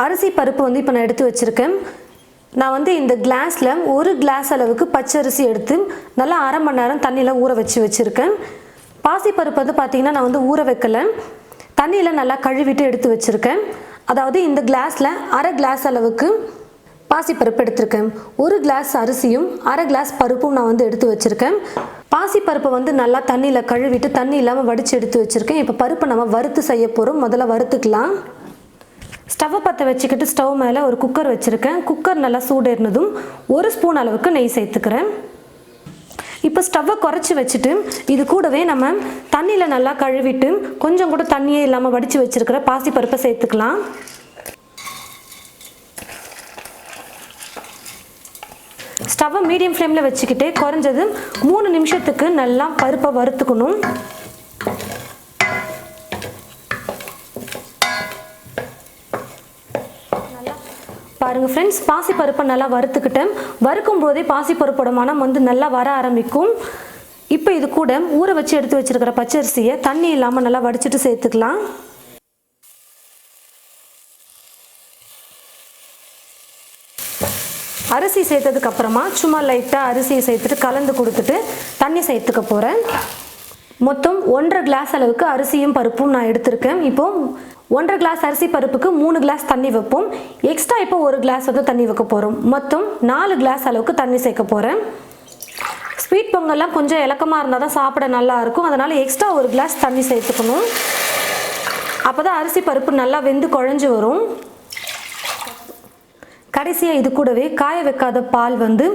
அரிசி பருப்பு வந்து இப்போ நான் எடுத்து வச்சுருக்கேன். நான் வந்து இந்த கிளாஸில் 1 கிளாஸ் அளவுக்கு பச்சரிசி எடுத்து நல்லா அரை மணி நேரம் தண்ணியில் ஊற வச்சுருக்கேன். பாசிப்பருப்பு வந்து பார்த்திங்கன்னா நான் வந்து ஊற வைக்கலை, தண்ணியில் நல்லா கழுவிட்டு எடுத்து வச்சுருக்கேன். அதாவது இந்த கிளாஸில் அரை கிளாஸ் அளவுக்கு பாசிப்பருப்பு எடுத்திருக்கேன். 1 கிளாஸ் அரிசியும் அரை கிளாஸ் பருப்பும் நான் வந்து எடுத்து வச்சுருக்கேன். பாசிப்பருப்பை வந்து நல்லா தண்ணியில் கழுவிட்டு தண்ணி இல்லாமல் வடித்து எடுத்து வச்சுருக்கேன். இப்போ பருப்பை நம்ம வறுத்து செய்ய போகிறோம். முதல்ல வறுத்துக்கலாம். ஸ்டவ்வை பற்ற வச்சுக்கிட்டு ஸ்டவ் மேலே ஒரு குக்கர் வச்சுருக்கேன். குக்கர் நல்லா சூடேறினதும் 1 ஸ்பூன் அளவுக்கு நெய் சேர்த்துக்கிறேன். இப்போ ஸ்டவ்வை குறைச்சி வச்சுட்டு இது கூடவே நம்ம தண்ணியில் நல்லா கழுவிட்டு கொஞ்சம் கூட தண்ணியே இல்லாமல் வடித்து வச்சுருக்கிற பாசிப்பருப்பை சேர்த்துக்கலாம். ஸ்டவ்வை மீடியம் ஃப்ளேமில் வச்சுக்கிட்டே குறைஞ்சது 3 நிமிஷத்துக்கு நல்லா பருப்பை வறுத்துக்கணும். பாருங்கள் ஃப்ரெண்ட்ஸ், பாசிப்பருப்பை நல்லா வறுத்துக்கிட்டேன். வறுக்கும் போதே பாசிப்பருப்போட மனம் வந்து நல்லா வர ஆரம்பிக்கும். இப்போ இது கூட ஊற வச்சு எடுத்து வச்சுருக்கிற பச்சரிசியை தண்ணி இல்லாமல் நல்லா வடிச்சிட்டு சேர்த்துக்கலாம். அரிசி சேர்த்ததுக்கு அப்புறமா சும்மா லைட்டாக அரிசியை சேர்த்துட்டு கலந்து கொடுத்துட்டு தண்ணி சேர்த்துக்க போகிறேன். மொத்தம் 1.5 கிளாஸ் அளவுக்கு அரிசியும் பருப்பும் நான் எடுத்திருக்கேன். இப்போ 1.5 கிளாஸ் அரிசி பருப்புக்கு 3 கிளாஸ் தண்ணி வைப்போம். எக்ஸ்ட்ரா இப்போ 1 கிளாஸ் வந்து தண்ணி வைக்க போகிறோம். மொத்தம் 4 கிளாஸ் அளவுக்கு தண்ணி சேர்க்க போகிறேன். ஸ்வீட் பொங்கல்லாம் கொஞ்சம் இலக்கமாக இருந்தால் தான் சாப்பிட நல்லா இருக்கும். அதனால் எக்ஸ்ட்ரா 1 கிளாஸ் தண்ணி சேர்த்துக்கணும். அப்போ தான் அரிசி பருப்பு நல்லா வெந்து குழஞ்சி வரும். கடைசியாக இது கூடவே காய வைக்காத பால் வந்து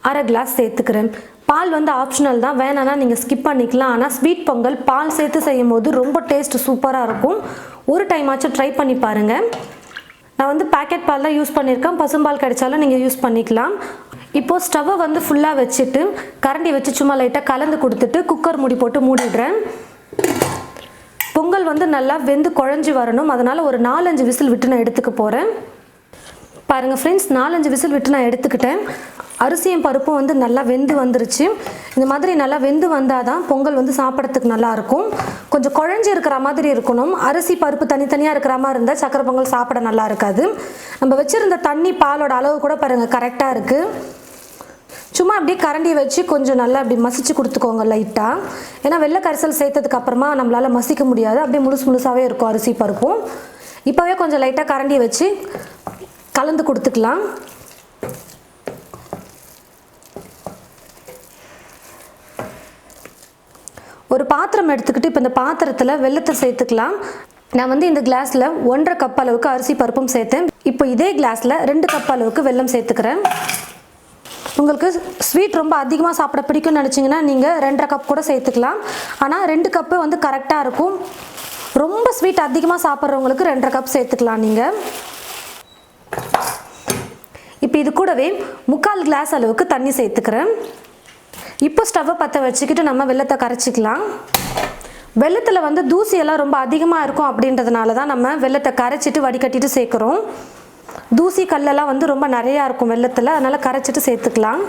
அரை கிளாஸ் சேர்த்துக்கிறேன். பால் வந்து ஆப்ஷனல் தான், வேணான்னா நீங்கள் ஸ்கிப் பண்ணிக்கலாம். ஆனால் ஸ்வீட் பொங்கல் பால் சேர்த்து செய்யும் போது ரொம்ப டேஸ்ட் சூப்பராக இருக்கும். ஒரு டைம் ஆச்சும் ட்ரை பண்ணி பாருங்கள். நான் வந்து பேக்கெட் பால் தான் யூஸ் பண்ணியிருக்கேன். பசும்பால் கிடைச்சாலும் நீங்கள் யூஸ் பண்ணிக்கலாம். இப்போது ஸ்டவ்வை வந்து ஃபுல்லாக வச்சுட்டு கரண்டி வச்சு சும்மா லைட்டாக கலந்து கொடுத்துட்டு குக்கர் மூடி போட்டு மூடிடுறேன். பொங்கல் வந்து நல்லா வெந்து குழஞ்சி வரணும். அதனால் ஒரு 4-5 விசில் விட்டு நான் எடுத்துக்க போகிறேன். பாருங்கள் ஃப்ரெண்ட்ஸ், 4-5 விசில் விட்டு நான் எடுத்துக்கிட்டேன். அரிசியும் பருப்பும் வந்து நல்லா வெந்து வந்துருச்சு. இந்த மாதிரி நல்லா வெந்து வந்தால் தான் பொங்கல் வந்து சாப்பிட்றதுக்கு நல்லாயிருக்கும். கொஞ்சம் குழஞ்சி இருக்கிற மாதிரி இருக்கணும். அரிசி பருப்பு தனித்தனியாக இருக்கிற மாதிரி இருந்தால் சக்கரை பொங்கல் சாப்பிட நல்லா இருக்காது. நம்ம வச்சுருந்த தண்ணி பாலோட அளவு கூட பாருங்கள் கரெக்டாக இருக்குது. சும்மா அப்படியே கரண்டி வச்சு கொஞ்சம் நல்லா அப்படி மசிச்சு கொடுத்துக்கோங்க லைட்டாக. ஏன்னா வெள்ளை கரிசல் சேர்த்ததுக்கு அப்புறமா நம்மளால் மசிக்க முடியாது. அப்படியே முழுசாகவே இருக்கும் அரிசி பருப்பும். இப்போவே கொஞ்சம் லைட்டாக கரண்டி வச்சு கலந்து கொடுத்துக்கலாம். ஒரு பாத்திரம் எடுத்துக்கிட்டு இப்போ இந்த பாத்திரத்தில் வெல்லத்தை சேர்த்துக்கலாம். நான் வந்து இந்த கிளாஸில் 1.5 கப் அளவுக்கு அரிசி பருப்பும் சேர்த்தேன். இப்போ இதே கிளாஸில் 2 கப் அளவுக்கு வெல்லம் சேர்த்துக்கிறேன். உங்களுக்கு ஸ்வீட் ரொம்ப அதிகமாக சாப்பிட பிடிக்கும்னு நினச்சிங்கன்னா நீங்கள் 2.5 கப் கூட சேர்த்துக்கலாம். ஆனால் 2 கப்பு வந்து கரெக்டாக இருக்கும். ரொம்ப ஸ்வீட் அதிகமாக சாப்பிட்றவங்களுக்கு 2.5 கப் சேர்த்துக்கலாம் நீங்கள். இப்போ இது கூடவே 3/4 கிளாஸ் அளவுக்கு தண்ணி சேர்த்துக்கிறேன். இப்போ ஸ்டவ்வை பற்ற வச்சுக்கிட்டு நம்ம வெல்லத்தை கரைச்சிக்கலாம். வெல்லத்தில் வந்து தூசியெல்லாம் ரொம்ப அதிகமாக இருக்கும். அப்படின்றதுனால தான் நம்ம வெல்லத்தை கரைச்சிட்டு வடிகட்டிட்டு சேர்க்குறோம். தூசி கல்லெல்லாம் வந்து ரொம்ப நிறையா இருக்கும் வெல்லத்தில். அதனால் கரைச்சிட்டு சேர்த்துக்கலாம்.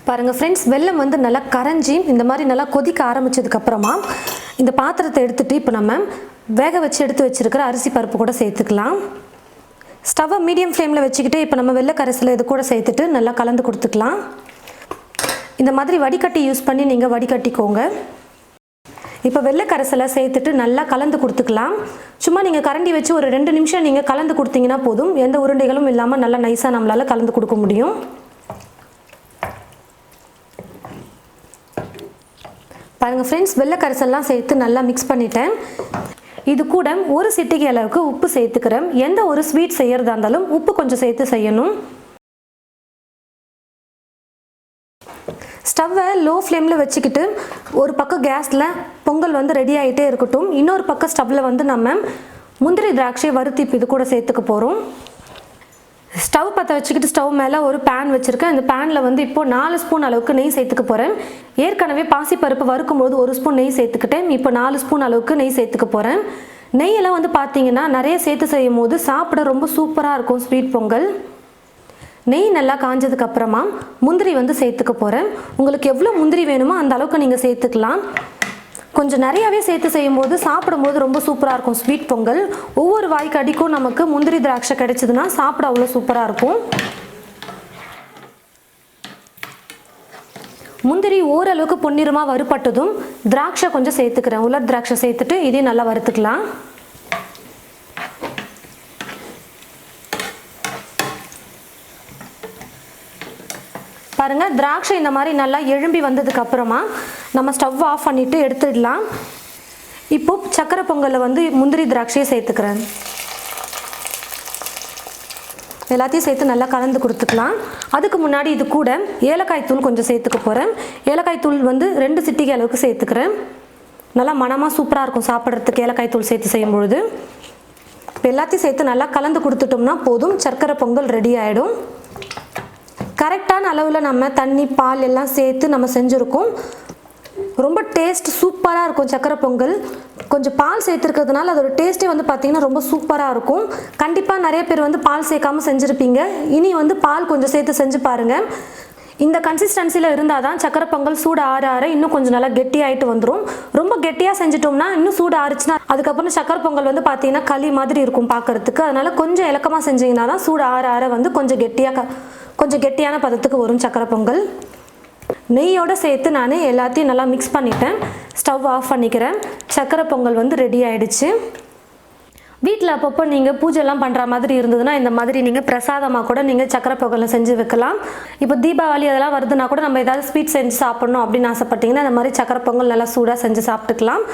பாருங்கள் ஃப்ரெண்ட்ஸ், வெல்லம் வந்து நல்லா கரைஞ்சி இந்த மாதிரி நல்லா கொதிக்க ஆரம்பித்ததுக்கப்புறமா இந்த பாத்திரத்தை எடுத்துகிட்டு இப்போ நம்ம வேக வச்சு எடுத்து வச்சுருக்கிற அரிசி பருப்பு கூட சேர்த்துக்கலாம். ஸ்டவ்வை மீடியம் ஃப்ளேமில் வச்சுக்கிட்டு இப்போ நம்ம வெள்ளை கரைசலை இது கூட சேர்த்துட்டு நல்லா கலந்து கொடுத்துக்கலாம். இந்த மாதிரி வடிகட்டி யூஸ் பண்ணி நீங்கள் வடிகட்டிக்கோங்க. இப்போ வெள்ளை கரைசலை சேர்த்துட்டு நல்லா கலந்து கொடுத்துக்கலாம். சும்மா நீங்கள் கரண்டி வச்சு ஒரு 2 நிமிஷம் நீங்கள் கலந்து கொடுத்தீங்கன்னா போதும். எந்த உருண்டைகளும் இல்லாமல் நல்லா நைஸாக நம்மளால் கலந்து கொடுக்க முடியும். பாருங்கள் ஃப்ரெண்ட்ஸ், வெள்ளை கரைசல்லாம் சேர்த்து நல்லா மிக்ஸ் பண்ணிட்டேன். இது கூட 1 சிட்டிகை அளவுக்கு உப்பு சேர்த்துக்கிறேன். எந்த ஒரு ஸ்வீட் செய்கிறதா இருந்தாலும் உப்பு கொஞ்சம் சேர்த்து செய்யணும். ஸ்டவ்வை லோ ஃப்ளேமில் வச்சுக்கிட்டு ஒரு பக்கம் கேஸில் பொங்கல் வந்து ரெடி ஆகிட்டே இருக்கட்டும். இன்னொரு பக்கம் ஸ்டவ்வில் வந்து நம்ம முந்திரி திராட்சை வறுத்து இது கூட சேர்த்துக்க போகிறோம். ஸ்டவ் பற்ற வச்சுக்கிட்டு ஸ்டவ் மேலே ஒரு பேன் வச்சுருக்கேன். இந்த பேனில் வந்து இப்போது 4 ஸ்பூன் அளவுக்கு நெய் சேர்த்துக்க போகிறேன். ஏற்கனவே பாசிப்பருப்பு வறுக்கும்போது 1 ஸ்பூன் நெய் சேர்த்துக்கிட்டேன். இப்போ 4 ஸ்பூன் அளவுக்கு நெய் சேர்த்துக்க போகிறேன். நெய்யெல்லாம் வந்து பார்த்தீங்கன்னா நிறைய சேர்த்து செய்யும் போது சாப்பிட ரொம்ப சூப்பராக இருக்கும் ஸ்வீட் பொங்கல். நெய் நல்லா காஞ்சதுக்கு அப்புறமா முந்திரி வந்து சேர்த்துக்க போகிறேன். உங்களுக்கு எவ்வளோ முந்திரி வேணுமோ அந்த அளவுக்கு நீங்கள் சேர்த்துக்கலாம். கொஞ்சம் நிறையாவே சேர்த்து செய்யும்போது சாப்பிடும்போது ரொம்ப சூப்பராக இருக்கும் ஸ்வீட் பொங்கல். ஒவ்வொரு வாய்க்கு அடிக்கும் நமக்கு முந்திரி திராட்சை கிடைச்சதுன்னா சாப்பிட அவ்வளோ சூப்பராக இருக்கும். முந்திரி ஓரளவுக்கு பொன்னிறமாக வறுபட்டதும் திராட்சை கொஞ்சம் சேர்த்துக்கிறேன். உலர் திராட்சை சேர்த்துட்டு இதையும் நல்லா வறுத்துக்கலாம். பாருங்கள், திராட்சை இந்த மாதிரி நல்லா எழும்பி வந்ததுக்கு அப்புறமா நம்ம ஸ்டவ் ஆஃப் பண்ணிவிட்டு எடுத்துடலாம். இப்போது சக்கரை பொங்கலில் வந்து முந்திரி திராட்சையை சேர்த்துக்கிறேன். எல்லாத்தையும் சேர்த்து நல்லா கலந்து கொடுத்துக்கலாம். அதுக்கு முன்னாடி இது கூட ஏலக்காய் தூள் கொஞ்சம் சேர்த்துக்க போகிறேன். ஏலக்காய் தூள் வந்து 2 சிட்டிகை அளவுக்கு சேர்த்துக்கிறேன். நல்லா மணமாக சூப்பராக இருக்கும் சாப்பிட்றதுக்கு ஏலக்காய் தூள் சேர்த்து செய்யும்பொழுது. இப்போ எல்லாத்தையும் சேர்த்து நல்லா கலந்து கொடுத்துட்டோம்னா போதும், சர்க்கரை பொங்கல் ரெடி ஆகிடும். கரெக்டான அளவில் நம்ம தண்ணி பால் எல்லாம் சேர்த்து நம்ம செஞ்சுருக்கோம். ரொம்ப டேஸ்ட் சூப்பராக இருக்கும் சக்கரை பொங்கல். கொஞ்சம் பால் சேர்த்துருக்கிறதுனால அதோட டேஸ்ட்டே வந்து பார்த்திங்கன்னா ரொம்ப சூப்பராக இருக்கும். கண்டிப்பாக நிறைய பேர் வந்து பால் சேர்க்காமல் செஞ்சுருப்பீங்க. இனி வந்து பால் கொஞ்சம் சேர்த்து செஞ்சு பாருங்கள். இந்த கன்சிஸ்டன்சியில் இருந்தால் தான் சக்கரை பொங்கல் சூடு ஆற ஆற இன்னும் கொஞ்சம் நல்லா கெட்டியாகிட்டு வந்துடும். ரொம்ப கெட்டியாக செஞ்சிட்டோம்னா இன்னும் சூடு ஆறுச்சுன்னா அதுக்கப்புறம் சக்கரை பொங்கல் வந்து பார்த்திங்கன்னா களி மாதிரி இருக்கும் பார்க்குறதுக்கு. அதனால் கொஞ்சம் இலக்கமாக செஞ்சிங்கன்னா தான் சூடு ஆற ஆற வந்து கொஞ்சம் கெட்டியான பதத்துக்கு வரும் சக்கரை பொங்கல். நெய்யோடு சேர்த்து நான் எல்லாத்தையும் நல்லா மிக்ஸ் பண்ணிட்டேன். ஸ்டவ் ஆஃப் பண்ணிக்கிறேன். சக்கரை பொங்கல் வந்து ரெடி ஆகிடுச்சு. வீட்டில் அப்பப்போ நீங்கள் பூஜைலாம் பண்ணுற மாதிரி இருந்ததுன்னா இந்த மாதிரி நீங்கள் பிரசாதமாக கூட நீங்கள் சக்கரை பொங்கலை செஞ்சு வைக்கலாம். இப்போ தீபாவளி அதெல்லாம் வருதுன்னா கூட நம்ம ஏதாவது ஸ்வீட் செஞ்சு சாப்பிட்ணும் அப்படின்னு ஆசைப்பட்டீங்கன்னா இந்த மாதிரி சக்கரை பொங்கல் நல்லா சூடாக செஞ்சு சாப்பிட்டுக்கலாம்.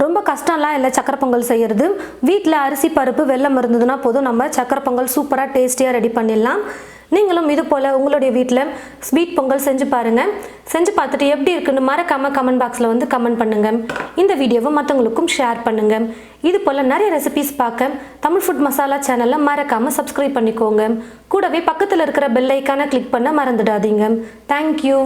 ரொம்ப கஷ்டம்லாம் இல்லை சக்கரை பொங்கல் செய்கிறது. வீட்டில் அரிசி பருப்பு வெல்லம் இருந்ததுன்னா போதும், நம்ம சக்கரை பொங்கல் சூப்பராக டேஸ்டியாக ரெடி பண்ணிடலாம். நீங்களும் இது போல் உங்களுடைய வீட்டில் ஸ்வீட் பொங்கல் செஞ்சு பாருங்கள். செஞ்சு பார்த்துட்டு எப்படி இருக்குன்னு மறக்காமல் கமெண்ட் பாக்ஸில் வந்து கமெண்ட் பண்ணுங்கள். இந்த வீடியோவை மற்றவங்களுக்கும் ஷேர் பண்ணுங்கள். இது போல் நிறைய ரெசிபிஸ் பார்க்க தமிழ் ஃபுட் மசாலா சேனலில் மறக்காமல் சப்ஸ்கிரைப் பண்ணிக்கோங்க. கூடவே பக்கத்தில் இருக்கிற பெல் ஐக்கானை கிளிக் பண்ண மறந்துடாதீங்க. தேங்க்யூ.